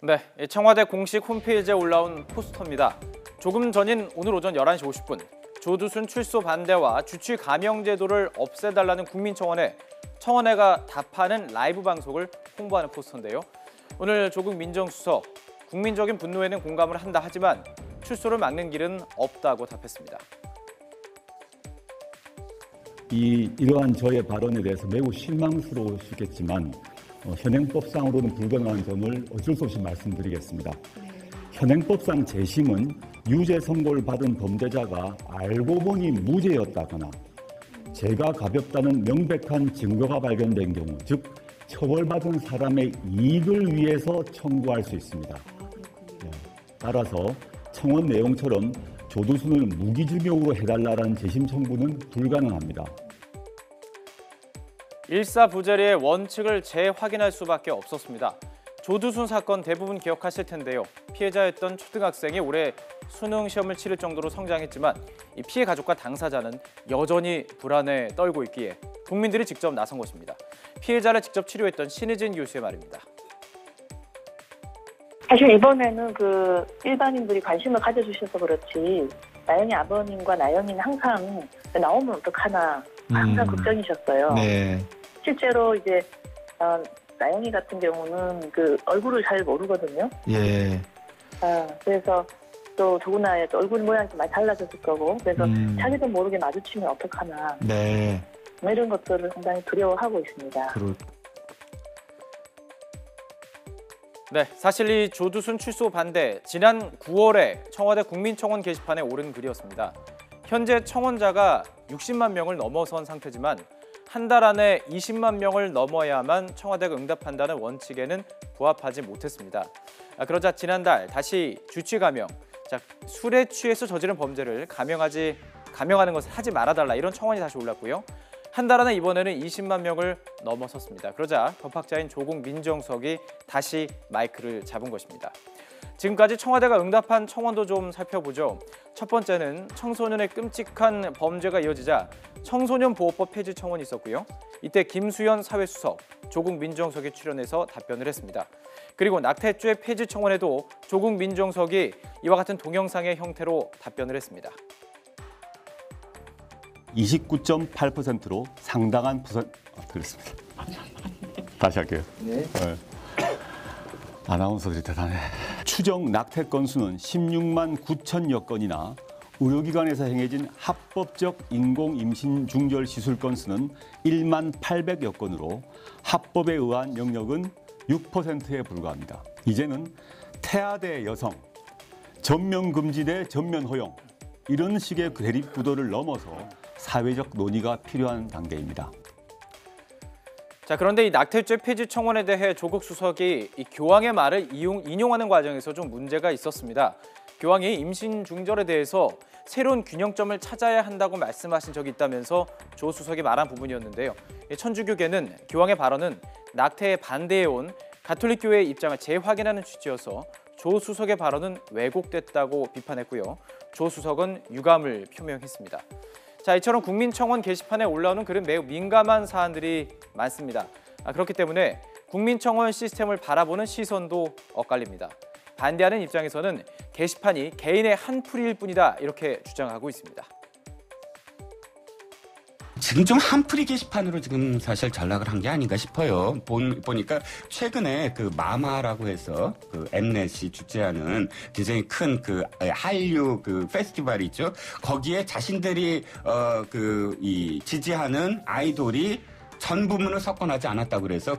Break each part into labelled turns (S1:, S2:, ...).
S1: 네, 청와대 공식 홈페이지에 올라온 포스터입니다. 조금 전인 오늘 오전 11시 50분, 조두순 출소 반대와 주치 감형 제도를 없애달라는 국민청원에 청와대가 답하는 라이브 방송을 홍보하는 포스터인데요. 오늘 조국 민정수석, 국민적인 분노에는 공감을 한다 하지만 출소를 막는 길은 없다고 답했습니다.
S2: 이러한 저의 발언에 대해서 매우 실망스러우시겠지만 현행법상으로는 불가능한 점을 어쩔 수 없이 말씀드리겠습니다. 현행법상 재심은 유죄 선고를 받은 범죄자가 알고 보니 무죄였다거나 죄가 가볍다는 명백한 증거가 발견된 경우, 즉 처벌받은 사람의 이익을 위해서 청구할 수 있습니다. 따라서 청원 내용처럼 조두순을 무기징역으로 해달라는 재심 청구는 불가능합니다.
S1: 일사부재리의 원칙을 재확인할 수밖에 없었습니다. 조두순 사건 대부분 기억하실 텐데요. 피해자였던 초등학생이 올해 수능 시험을 치를 정도로 성장했지만 이 피해 가족과 당사자는 여전히 불안에 떨고 있기에 국민들이 직접 나선 것입니다. 피해자를 직접 치료했던 신의진 교수의 말입니다.
S3: 사실 이번에는 일반인들이 관심을 가져주셔서 그렇지 나영이 아버님과 나영이는 항상 나오면 어떡하나 항상 걱정이셨어요.
S4: 네.
S3: 실제로 이제 나영이 같은 경우는 얼굴을 잘 모르거든요.
S4: 예.
S3: 그래서 또 더구나 얼굴 모양이 많이 달라졌을 거고 그래서 자기도 모르게 마주치면 어떡하나.
S4: 네.
S3: 이런 것들을 상당히 두려워하고 있습니다.
S1: 네, 사실 이 조두순 출소 반대, 지난 9월에 청와대 국민청원 게시판에 오른 글이었습니다. 현재 청원자가 60만 명을 넘어선 상태지만 한 달 안에 20만 명을 넘어야만 청와대가 응답한다는 원칙에는 부합하지 못했습니다. 그러자 지난달 다시 주치 감형, 술에 취해서 저지른 범죄를 감형하는 것을 하지 말아달라 이런 청원이 다시 올랐고요. 한 달 안에 이번에는 20만 명을 넘어섰습니다. 그러자 법학자인 조국 민정수석이 다시 마이크를 잡은 것입니다. 지금까지 청와대가 응답한 청원도 좀 살펴보죠. 첫 번째는 청소년의 끔찍한 범죄가 이어지자 청소년보호법 폐지 청원이 있었고요. 이때 김수현 사회수석, 조국 민정수석이 출연해서 답변을 했습니다. 그리고 낙태죄 폐지 청원에도 조국 민정수석이 이와 같은 동영상의 형태로 답변을 했습니다.
S2: 29.8%로 상당한 그렇습니다. 다시 할게요. 네. 아나운서들이 대단해. 추정 낙태 건수는 16만 9천여 건이나 의료기관에서 행해진 합법적 인공 임신 중절 시술 건수는 1만 800여 건으로 합법에 의한 영역은 6%에 불과합니다. 이제는 태아대 여성, 전면 금지 대 전면 허용 이런 식의 대립 구도를 넘어서 사회적 논의가 필요한 단계입니다.
S1: 그런데 이 낙태죄 폐지 청원에 대해 조국 수석이 이 교황의 말을 인용하는 과정에서 좀 문제가 있었습니다. 교황이 임신 중절에 대해서 새로운 균형점을 찾아야 한다고 말씀하신 적이 있다면서 조 수석이 말한 부분이었는데요. 천주교계는 교황의 발언은 낙태에 반대해온 가톨릭교회의 입장을 재확인하는 취지여서 조 수석의 발언은 왜곡됐다고 비판했고요. 조 수석은 유감을 표명했습니다. 이처럼 국민청원 게시판에 올라오는 글은 매우 민감한 사안들이 많습니다. 그렇기 때문에 국민청원 시스템을 바라보는 시선도 엇갈립니다. 반대하는 입장에서는 게시판이 개인의 한풀이일 뿐이다 이렇게 주장하고 있습니다.
S5: 지금 좀 한풀이 게시판으로 지금 사실 전락을 한 게 아닌가 싶어요. 보니까 최근에 마마라고 해서 엠넷이 주최하는 굉장히 큰 한류 페스티벌이 있죠. 거기에 자신들이 지지하는 아이돌이 전 부문을 석권하지 않았다고 그래서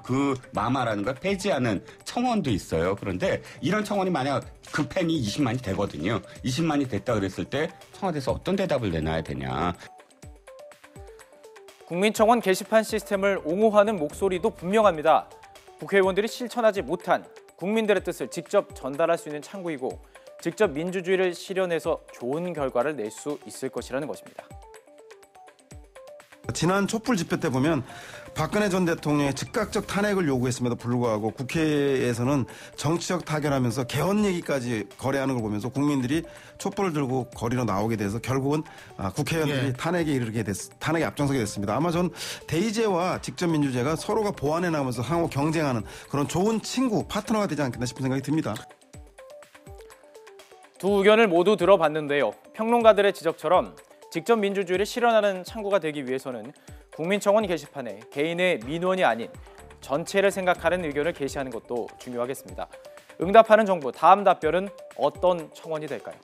S5: 마마라는 걸 폐지하는 청원도 있어요. 그런데 이런 청원이 만약 팬이 20만이 되거든요. 20만이 됐다 그랬을 때 청와대에서 어떤 대답을 내놔야 되냐.
S1: 국민청원 게시판 시스템을 옹호하는 목소리도 분명합니다. 국회의원들이 실천하지 못한 국민들의 뜻을 직접 전달할 수 있는 창구이고 직접 민주주의를 실현해서 좋은 결과를 낼 수 있을 것이라는 것입니다.
S6: 지난 촛불 집회 때 보면
S4: 박근혜 전 대통령의 즉각적 탄핵을 요구했음에도 불구하고 국회에서는 정치적 타결하면서 개헌 얘기까지 거래하는 걸 보면서 국민들이 촛불을 들고 거리로 나오게 돼서 결국은 국회의원들이 탄핵에 앞장서게 됐습니다. 아마 전 대의제와 직접민주제가 서로가 보완해 나가면서 상호 경쟁하는 그런 좋은 친구, 파트너가 되지 않겠나 싶은 생각이 듭니다.
S1: 두 의견을 모두 들어봤는데요. 평론가들의 지적처럼 직접 민주주의를 실현하는 창구가 되기 위해서는 국민청원 게시판에 개인의 민원이 아닌 전체를 생각하는 의견을 게시하는 것도 중요하겠습니다. 응답하는 정부, 다음 답변은 어떤 청원이 될까요?